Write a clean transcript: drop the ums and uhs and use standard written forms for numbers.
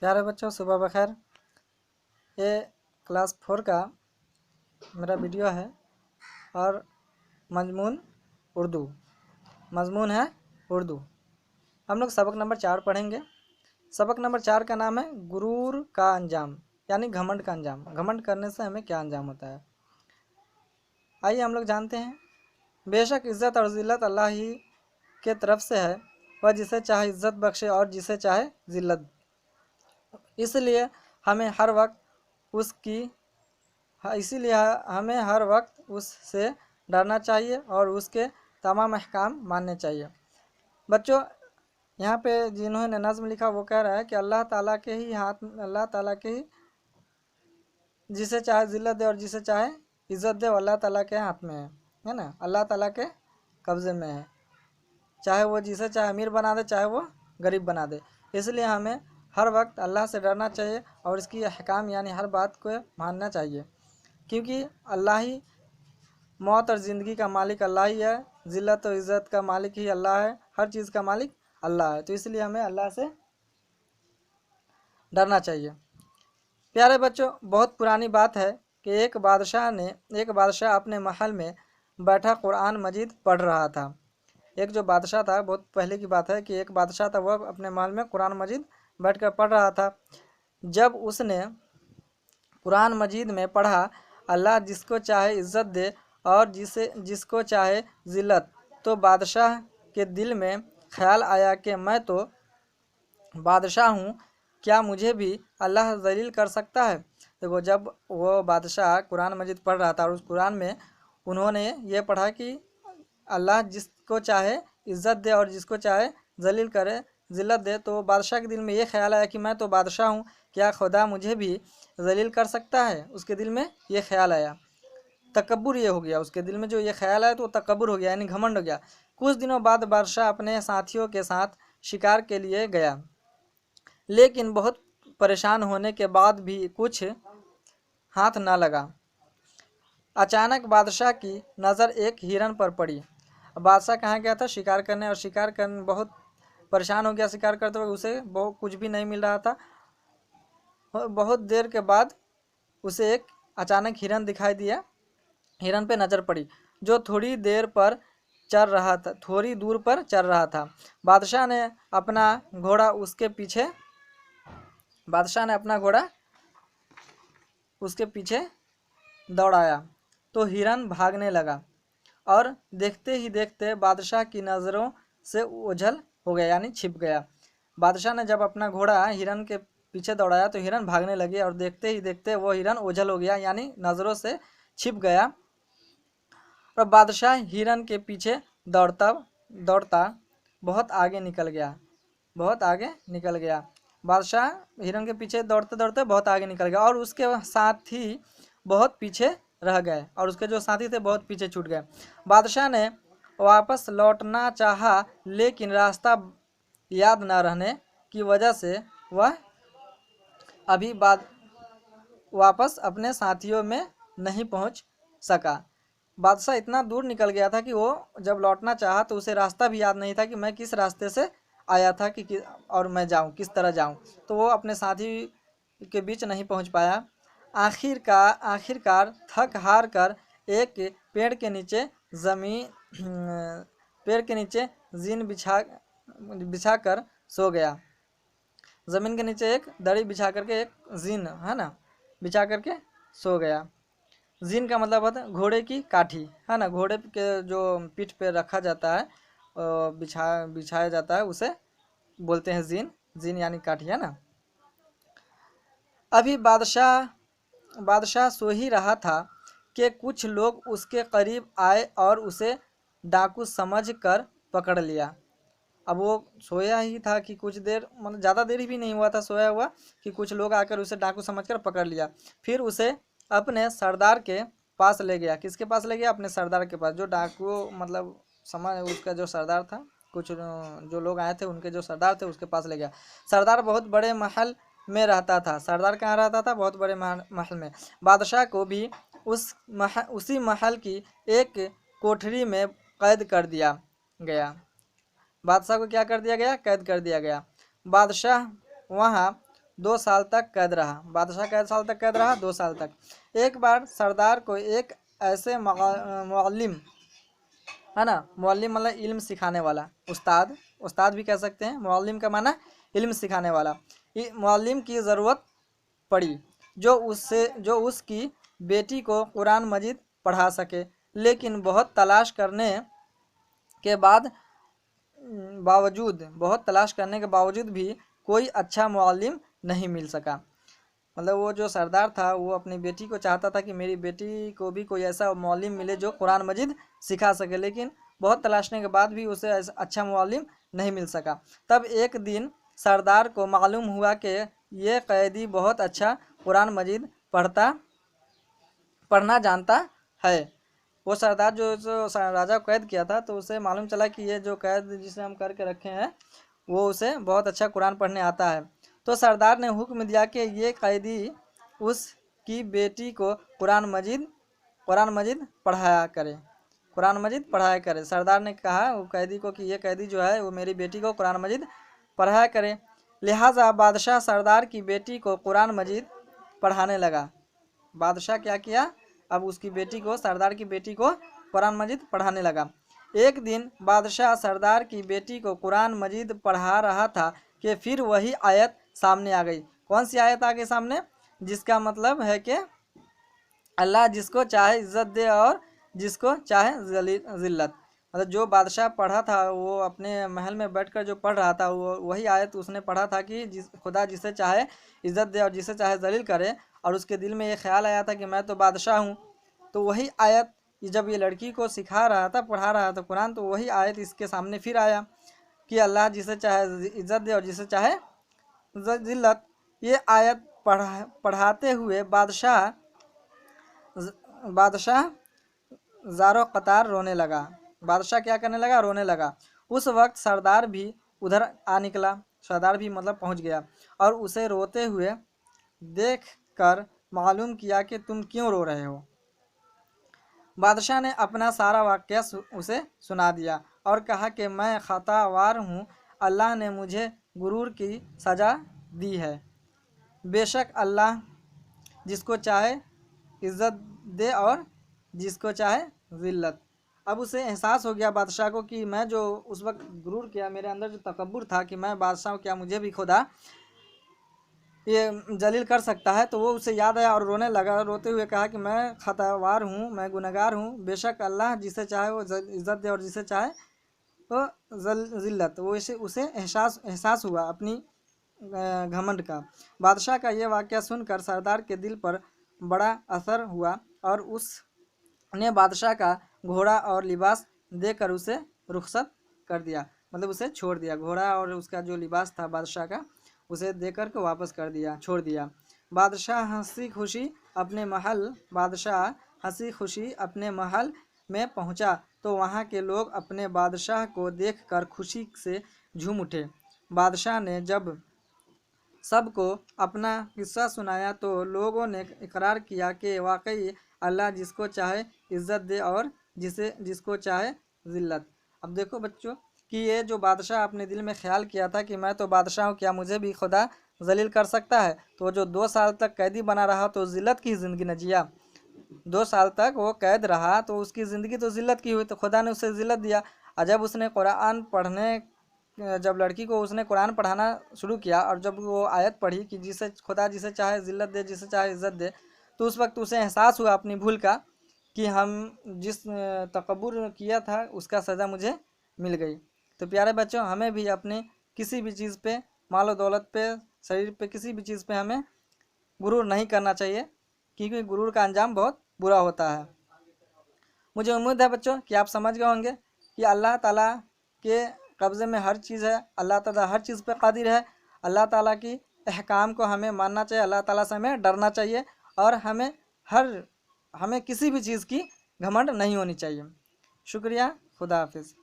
प्यारे बच्चों सुबह बखैर। ये क्लास 4 का मेरा वीडियो है और मजमून है उर्दू। हम लोग सबक नंबर 4 पढ़ेंगे। सबक नंबर 4 का नाम है गुरूर का अंजाम, यानी घमंड का अंजाम। घमंड करने से हमें क्या अंजाम होता है, आइए हम लोग जानते हैं। बेशक इज़्ज़त और ज़िल्लत अल्लाह ही के तरफ से है, वह जिसे चाहे इज़्ज़त बख्शे और जिसे चाहे ज़िल्लत। इसलिए हमें हर वक्त उससे डरना चाहिए और उसके तमाम अहकाम मानने चाहिए। बच्चों, यहाँ पे जिन्होंने नज़्म लिखा वो कह रहा है कि अल्लाह ताला के ही जिसे चाहे ज़िल्लत दे और जिसे चाहे इज़्ज़त दे, अल्लाह ताला के हाथ में है ना। अल्लाह ताला के कब्ज़े में है, चाहे वो जिसे चाहे अमीर बना दे, चाहे वो गरीब बना दे। इसलिए हमें हर वक्त अल्लाह से डरना चाहिए और इसकी अहकाम यानी हर बात को मानना चाहिए, क्योंकि अल्लाह ही मौत और ज़िंदगी का मालिक अल्लाह ही है, ज़िल्लत और इज़्ज़त का मालिक ही अल्लाह है, हर चीज़ का मालिक अल्लाह है। तो इसलिए हमें अल्लाह से डरना चाहिए। प्यारे बच्चों, बहुत पुरानी बात है कि एक बादशाह अपने महल में बैठा कुरान मजीद पढ़ रहा था। एक जो बादशाह था, बहुत पहले की बात है कि एक बादशाह था, वह अपने महल में कुरान मजीद बैठकर पढ़ रहा था। जब उसने कुरान मजीद में पढ़ा, अल्लाह जिसको चाहे इज़्ज़त दे और जिसको चाहे ज़िल्लत, तो बादशाह के दिल में ख्याल आया कि मैं तो बादशाह हूँ, क्या मुझे भी अल्लाह ज़लील कर सकता है। देखो, जब वो बादशाह कुरान मजीद पढ़ रहा था और उस कुरान में उन्होंने ये पढ़ा कि अल्लाह जिसको चाहे इज़्ज़त दे और जिसको चाहे ज़लील करे, ज़िल्लत दे, तो बादशाह के दिल में ये ख्याल आया कि मैं तो बादशाह हूँ, क्या खुदा मुझे भी ज़लील कर सकता है। उसके दिल में ये ख्याल आया, तकब्बुर ये हो गया। उसके दिल में जो ये ख्याल आया तो तकब्बुर हो गया, यानी घमंड हो गया। कुछ दिनों बाद बादशाह अपने साथियों के साथ शिकार के लिए गया, लेकिन बहुत परेशान होने के बाद भी कुछ हाथ ना लगा। अचानक बादशाह की नज़र एक हिरन पर पड़ी। बादशाह कहाँ गया था? शिकार करने, और शिकार करने बहुत परेशान हो गया। शिकार करते हुए उसे बहुत कुछ भी नहीं मिल रहा था। बहुत देर के बाद उसे एक अचानक हिरन दिखाई दिया। हिरन पे नज़र पड़ी जो थोड़ी दूर पर चल रहा था। बादशाह ने अपना घोड़ा उसके पीछे दौड़ाया तो हिरन भागने लगा और देखते ही देखते बादशाह की नज़रों से ओझल हो गया, यानी छिप गया। बादशाह ने जब अपना घोड़ा हिरन के पीछे दौड़ाया तो हिरन भागने लगे और देखते ही देखते वो हिरन ओझल हो गया, यानी नज़रों से छिप गया। और बादशाह हिरन के पीछे दौड़ता दौड़ता बहुत आगे निकल गया। बादशाह हिरन के पीछे दौड़ते दौड़ते बहुत आगे निकल गया और उसके साथी बहुत पीछे रह गए, और उसके जो साथी थे बहुत पीछे छूट गए। बादशाह ने वापस लौटना चाहा, लेकिन रास्ता याद न रहने की वजह से वह अभी वापस अपने साथियों में नहीं पहुंच सका। बादशाह इतना दूर निकल गया था कि वो जब लौटना चाहा तो उसे रास्ता भी याद नहीं था कि मैं किस रास्ते से आया था और मैं जाऊं, किस तरह जाऊं। तो वो अपने साथी के बीच नहीं पहुंच पाया। आखिरकार थक हार कर एक पेड़ के नीचे जीन बिछा कर सो गया। ज़मीन के नीचे एक दरी बिछा करके, एक जीन है ना, बिछा करके सो गया। जीन का मतलब होता है घोड़े की काठी, है ना। घोड़े के जो पीठ पे रखा जाता है, बिछाया जाता है, उसे बोलते हैं जीन यानी काठी, है ना। अभी बादशाह सो ही रहा था कि कुछ लोग उसके करीब आए और उसे डाकू समझकर पकड़ लिया। अब वो सोया ही था कि कुछ देर, मतलब ज़्यादा देर भी नहीं हुआ था सोया हुआ, कि कुछ लोग आकर उसे डाकू समझकर पकड़ लिया। फिर उसे अपने सरदार के पास ले गया। किसके पास ले गया? अपने सरदार के पास। जो डाकू मतलब उसका जो सरदार था, कुछ जो लोग आए थे उनके जो सरदार थे उसके पास ले गया। सरदार बहुत बड़े महल में रहता था। सरदार कहाँ रहता था? बहुत बड़े महल में। बादशाह को भी उसी महल की एक कोठरी में कैद कर दिया गया। बादशाह को क्या कर दिया गया? कैद कर दिया गया। बादशाह वहाँ 2 साल तक कैद रहा। बादशाह कैद साल तक कैद रहा, 2 साल तक। एक बार सरदार को एक ऐसे मुअल्लिम, है ना, मुअल्लिम मतलब इल्म सिखाने वाला, उस्ताद, उस्ताद भी कह सकते हैं, मुअल्लिम का माना इल्म सिखाने वाला, मुअल्लिम की ज़रूरत पड़ी जो उसकी बेटी को कुरान मजीद पढ़ा सके। लेकिन बहुत तलाश करने के बावजूद भी कोई अच्छा मुअल्लिम नहीं मिल सका। मतलब वो जो सरदार था वो अपनी बेटी को चाहता था कि मेरी बेटी को भी कोई ऐसा मुअल्लिम मिले जो कुरान मजीद सिखा सके, लेकिन बहुत तलाशने के बाद भी उसे ऐसा अच्छा मुअल्लिम नहीं मिल सका। तब एक दिन सरदार को मालूम हुआ कि ये कैदी बहुत अच्छा कुरान मजीद पढ़ना जानता है। वो सरदार जो राजा को कैद किया था, तो उसे मालूम चला कि ये जो कैद जिसे हम करके रखे हैं वो उसे बहुत अच्छा कुरान पढ़ने आता है। तो सरदार ने हुक्म दिया कि ये कैदी उसकी बेटी को कुरान मजीद पढ़ाया करे। सरदार ने कहा वो कैदी को कि ये कैदी जो है वो मेरी बेटी को कुरान मजीद पढ़ाया करे। लिहाजा बादशाह सरदार की बेटी को कुरान मजीद पढ़ाने लगा। बादशाह क्या किया, अब उसकी बेटी को, सरदार की बेटी को कुरान मजीद पढ़ाने लगा। एक दिन बादशाह सरदार की बेटी को कुरान मजीद पढ़ा रहा था कि फिर वही आयत सामने आ गई। कौन सी आयत आ गई सामने? जिसका मतलब है कि अल्लाह जिसको चाहे इज्जत दे और जिसको चाहे जिल्लत। मतलब जो बादशाह पढ़ा था वो अपने महल में बैठकर जो पढ़ रहा था वो वही आयत उसने पढ़ा था कि खुदा जिसे चाहे इज्जत दे और जिसे चाहे जलील करे। और उसके दिल में ये ख्याल आया था कि मैं तो बादशाह हूँ। तो वही आयत जब ये लड़की को सिखा रहा था, पढ़ा रहा था कुरान, तो वही आयत इसके सामने फिर आया कि अल्लाह जिसे चाहे इज्जत दे और जिसे चाहे जिल्लत। ये आयत पढ़ाते हुए बादशाह ज़ारो कतार रोने लगा। बादशाह क्या करने लगा? रोने लगा। उस वक्त सरदार भी उधर आ निकला। सरदार भी मतलब पहुंच गया और उसे रोते हुए देख कर मालूम किया कि तुम क्यों रो रहे हो। बादशाह ने अपना सारा वाक़या उसे सुना दिया और कहा कि मैं खतावार हूँ, अल्लाह ने मुझे गुरूर की सज़ा दी है। बेशक अल्लाह जिसको चाहे इज़्ज़त दे और जिसको चाहे ज़िल्लत। अब उसे एहसास हो गया बादशाह को कि मैं जो उस वक्त गुरूर किया, मेरे अंदर जो तकब्बुर था कि मैं बादशाह हूँ, क्या मुझे भी खुदा ये जलील कर सकता है। तो वो उसे याद आया और रोने लगा। रोते हुए कहा कि मैं खतावार हूँ, मैं गुनहगार हूँ। बेशक अल्लाह जिसे चाहे वो इज़्ज़त दे और जिसे चाहे तो ज़िल्लत। वो उसे एहसास हुआ अपनी घमंड का। बादशाह का ये वाक़या सुनकर सरदार के दिल पर बड़ा असर हुआ और उसने बादशाह का घोड़ा और लिबास देकर उसे रुखसत कर दिया। मतलब उसे छोड़ दिया। घोड़ा और उसका जो लिबास था बादशाह का, उसे देकर के वापस कर दिया, छोड़ दिया। बादशाह हंसी खुशी अपने महल में पहुंचा तो वहां के लोग अपने बादशाह को देखकर खुशी से झूम उठे। बादशाह ने जब सबको अपना किस्सा सुनाया तो लोगों ने इकरार किया कि वाकई अल्लाह जिसको चाहे इज़्ज़त दे और जिसको चाहे ज़िल्लत। अब देखो बच्चों कि ये जो बादशाह अपने दिल में ख्याल किया था कि मैं तो बादशाह हूँ, क्या मुझे भी खुदा जलील कर सकता है। तो जो 2 साल तक कैदी बना रहा तो ज़िल्लत की ज़िंदगी न जिया। 2 साल तक वो कैद रहा तो उसकी ज़िंदगी तो ज़िल्लत की हुई, तो खुदा ने उसे ज़िल्लत दिया। और जब उसने जब लड़की को उसने कुरान पढ़ाना शुरू किया और जब वो आयत पढ़ी कि खुदा जिसे चाहे ज़िल्लत दे, जिसे चाहे इज़्ज़त दे, तो उस वक्त उसे एहसास हुआ अपनी भूल का कि हम जिस तकब्बुर किया था उसका सज़ा मुझे मिल गई। तो प्यारे बच्चों, हमें भी अपने किसी भी चीज़ पे, माल और दौलत पे, शरीर पे, किसी भी चीज़ पे हमें गुरूर नहीं करना चाहिए, क्योंकि गुरूर का अंजाम बहुत बुरा होता है। मुझे उम्मीद है बच्चों कि आप समझ गए होंगे कि अल्लाह ताला के कब्ज़े में हर चीज़ है, अल्लाह ताला हर चीज़ पे कादिर है। अल्लाह ताला की अहकाम को हमें मानना चाहिए, अल्लाह ताला से हमें डरना चाहिए और हमें किसी भी चीज़ की घमंड नहीं होनी चाहिए। शुक्रिया, खुदा हाफिज़।